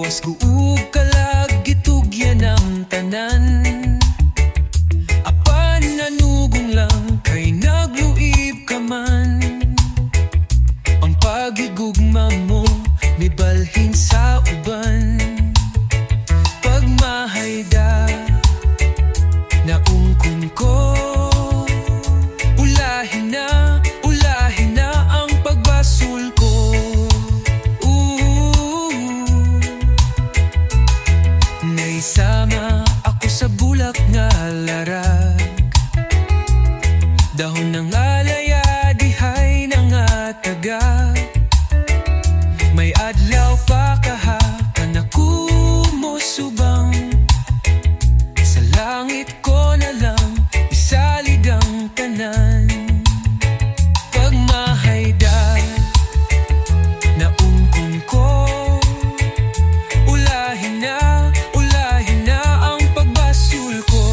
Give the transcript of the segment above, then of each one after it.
Gawas kuug kalag gitugyan ang tanan. Apan nanugong lang kay nagluib ka man. Ang pagigugma mo mibalhin sa uban. Pagmahayda naungkon ko, ulahin na ang pagbasul ko. Naisama ako sa bulak nga larag, dahon ng alaya dihay nangatagag. May adlaw pa kaha kanaku mo subang, sa langit ko na lang isalig ang tanan. Pagmahayda naungkon ko, ulahin na ang pagbasul ko.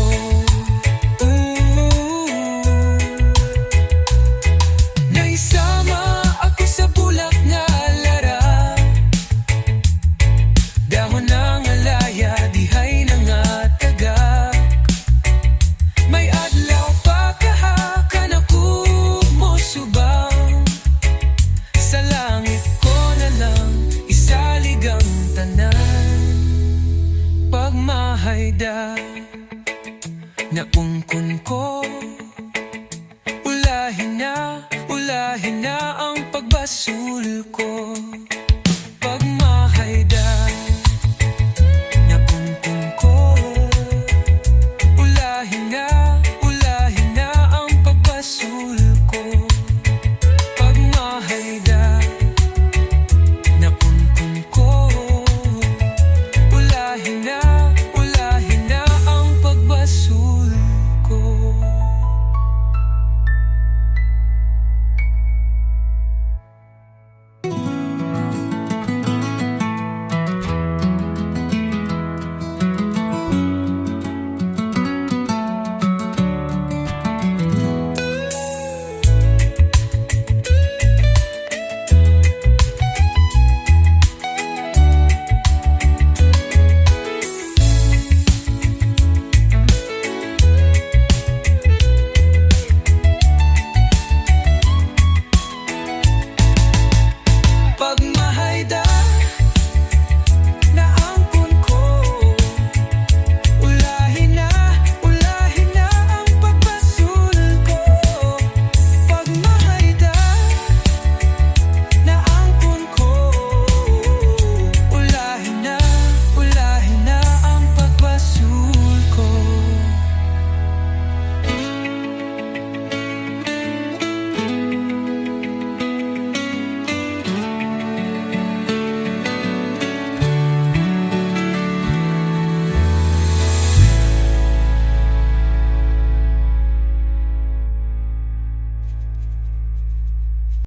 Naisama ako sa bulak nga lara, dahon ng alaya dihay nangatagak. May adlaw pa kaha kanaku mo subang, sa langit ko na lang isalig ang tanan. Pagmahayda naungkon ko,